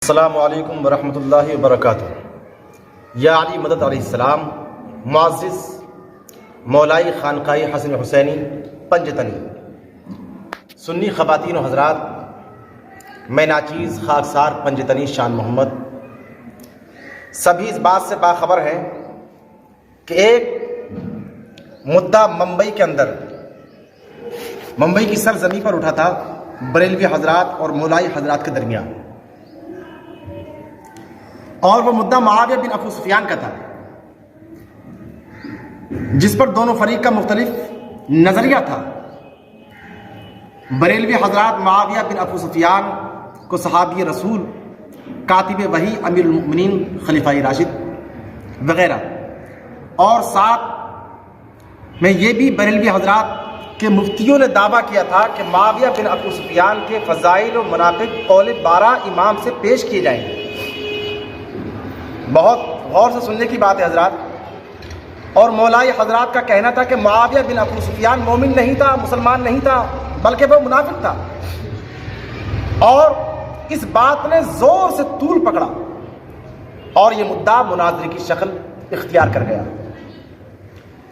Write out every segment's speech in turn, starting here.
السلام علیکم ورحمۃ اللہ وبرکاتہ۔ یا علی مدد علیہ السلام، معزز مولائی خانقاہ حسن حسینی پنجتنی، سنی خواتین و حضرات، میں ناچیز خاکسار پنجتنی شان محمد، سبھی اس بات سے باخبر ہیں کہ ایک مدعا ممبئی کے اندر، ممبئی کی سرزمین پر اٹھا تھا بریلوی حضرات اور مولائی حضرات کے درمیان، اور وہ مدعا معاویہ بن ابو سفیان کا تھا، جس پر دونوں فریق کا مختلف نظریہ تھا۔ بریلوی حضرات معاویہ بن ابو سفیان کو صحابی رسول، کاتب وحی، امیر المؤمنین، خلیفہ راشد وغیرہ، اور ساتھ میں یہ بھی بریلوی حضرات کے مفتیوں نے دعویٰ کیا تھا کہ معاویہ بن ابو سفیان کے فضائل و مناقب قول 12 امام سے پیش کیے جائیں گے۔ بہت غور سے سننے کی بات ہے حضرات۔ اور مولائی حضرات کا کہنا تھا کہ معاویہ بن ابو سفیان مومن نہیں تھا، مسلمان نہیں تھا، بلکہ وہ منافق تھا، اور اس بات نے زور سے طول پکڑا اور یہ مدعا مناظرے کی شکل اختیار کر گیا۔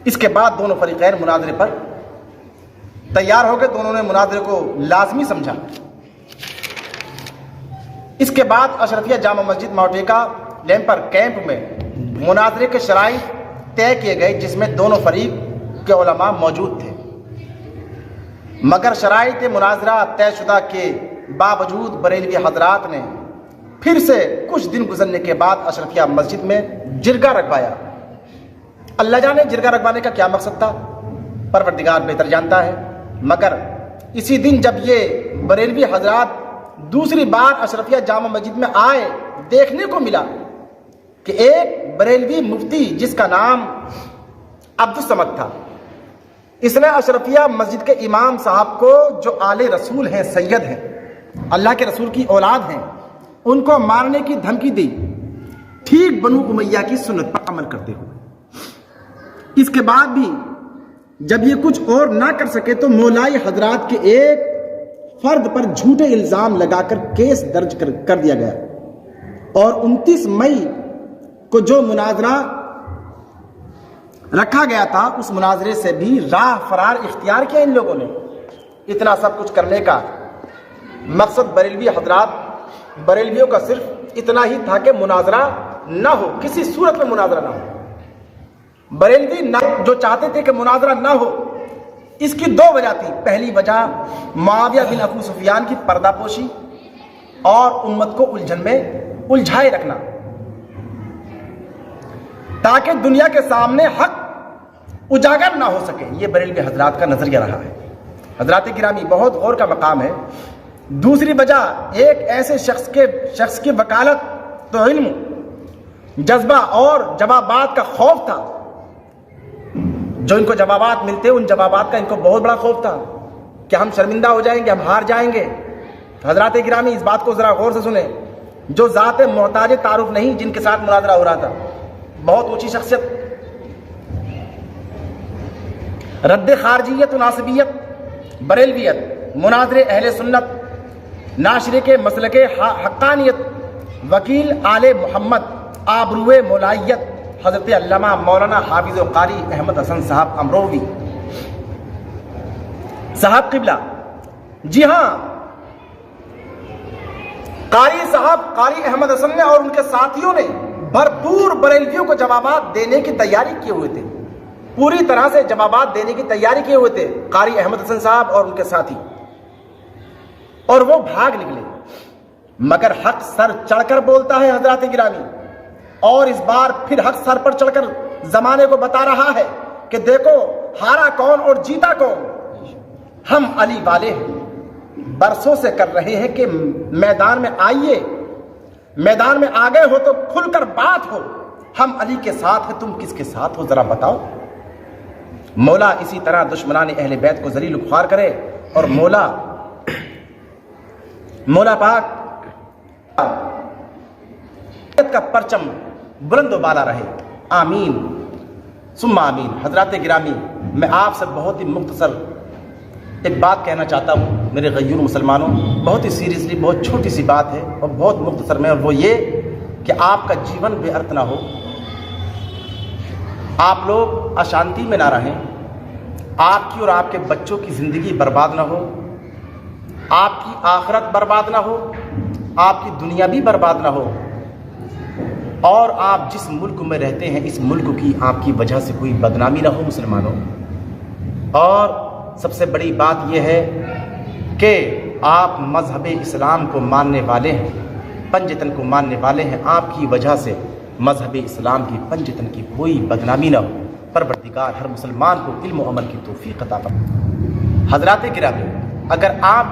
اس کے بعد دونوں فریقین مناظرے پر تیار ہو گئے، دونوں نے مناظرے کو لازمی سمجھا۔ اس کے بعد اشرفیہ جامع مسجد ماؤٹیکا لیمپر کیمپ میں مناظرے کے شرائط طے کیے گئے، جس میں دونوں فریق کے علماء موجود تھے، مگر شرائط مناظرہ طے شدہ کے باوجود بریلوی حضرات نے پھر سے کچھ دن گزرنے کے بعد اشرفیہ مسجد میں جرگہ رکھوایا۔ اللہ جانے جرگہ رکھوانے کا کیا مقصد تھا، پروردگار بہتر جانتا ہے، مگر اسی دن جب یہ بریلوی حضرات دوسری بار اشرفیہ جامع مسجد میں آئے، دیکھنے کو ملا کہ ایک بریلوی مفتی جس کا نام عبدالصمد تھا، اس نے اشرفیہ مسجد کے امام صاحب کو، جو آل رسول ہیں، سید ہیں، اللہ کے رسول کی اولاد ہیں، ان کو مارنے کی دھمکی دی، ٹھیک بنو امیہ کی سنت پر عمل کرتے ہوئے۔ اس کے بعد بھی جب یہ کچھ اور نہ کر سکے تو مولائی حضرات کے ایک فرد پر جھوٹے الزام لگا کر کیس درج کر دیا گیا، اور 29 مئی کو جو مناظرہ رکھا گیا تھا، اس مناظرے سے بھی راہ فرار اختیار کیا ان لوگوں نے۔ اتنا سب کچھ کرنے کا مقصد بریلوی حضرات، بریلویوں کا صرف اتنا ہی تھا کہ مناظرہ نہ ہو، کسی صورت میں مناظرہ نہ ہو۔ بریلوی جو چاہتے تھے کہ مناظرہ نہ ہو، اس کی 2 وجہ تھی۔ پہلی وجہ معاویہ بن ابو سفیان کی پردہ پوشی اور امت کو الجھن میں الجھائے رکھنا، تاکہ دنیا کے سامنے حق اجاگر نہ ہو سکے۔ یہ بریلوی حضرات کا نظریہ رہا ہے۔ حضرات گرامی، بہت غور کا مقام ہے۔ دوسری وجہ ایک ایسے شخص کی وکالت تو علم، جذبہ اور جوابات کا خوف تھا، جو ان کو جوابات ملتے، ان جوابات کا ان کو بہت بڑا خوف تھا کہ ہم شرمندہ ہو جائیں گے، ہم ہار جائیں گے۔ حضرات گرامی، اس بات کو ذرا غور سے سنیں۔ جو ذات محتاج تعارف نہیں، جن کے ساتھ مناظرہ ہو رہا تھا، بہت اونچی شخصیت، رد خارجیت و ناصبیت، بریلویت، مناظر اہل سنت، ناشرے کے مسلک حقانیت، وکیل آل محمد، آبروئے مولائیت، حضرت علامہ مولانا حافظ و قاری احمد حسن صاحب امروی صاحب قبلہ۔ جی ہاں، قاری احمد حسن نے اور ان کے ساتھیوں نے بھرپور بریلویوں کو جوابات دینے کی تیاری کیے ہوئے تھے، پوری طرح سے جوابات دینے کی تیاری کیے ہوئے تھے قاری احمد حسن صاحب اور ان کے ساتھی، اور وہ بھاگ نکلے۔ مگر حق سر چڑھ کر بولتا ہے حضرات گرامی، اور اس بار پھر حق سر پر چڑھ کر زمانے کو بتا رہا ہے کہ دیکھو ہارا کون اور جیتا کون۔ ہم علی والے ہیں، برسوں سے کر رہے ہیں کہ میدان میں آئیے، میدان میں آ گئے ہو تو کھل کر بات ہو، ہم علی کے ساتھ ہیں، تم کس کے ساتھ ہو ذرا بتاؤ۔ مولا اسی طرح دشمنان اہل بیت کو ذلیل و خوار کرے، اور مولا پاک کا پرچم بلند و بالا رہے، آمین ثم آمین۔ حضرات گرامی، میں آپ سے بہت ہی مختصر ایک بات کہنا چاہتا ہوں میرے غیور مسلمانوں، بہت ہی سیریسلی، بہت چھوٹی سی بات ہے اور بہت مختصر میں، اور وہ یہ کہ آپ کا جیون بے ارتھ نہ ہو، آپ لوگ اشانتی میں نہ رہیں، آپ کی اور آپ کے بچوں کی زندگی برباد نہ ہو، آپ کی آخرت برباد نہ ہو، آپ کی دنیا بھی برباد نہ ہو، اور آپ جس ملک میں رہتے ہیں اس ملک کی آپ کی وجہ سے کوئی بدنامی نہ ہو مسلمانوں۔ اور سب سے بڑی بات یہ ہے کہ آپ مذہب اسلام کو ماننے والے ہیں، پنجتن کو ماننے والے ہیں، آپ کی وجہ سے مذہب اسلام کی پنجتن کی کوئی بدنامی نہ ہو۔ پروردگار ہر مسلمان کو علم و عمل کی توفیق عطا فرمائے۔ حضرات گرامی، اگر آپ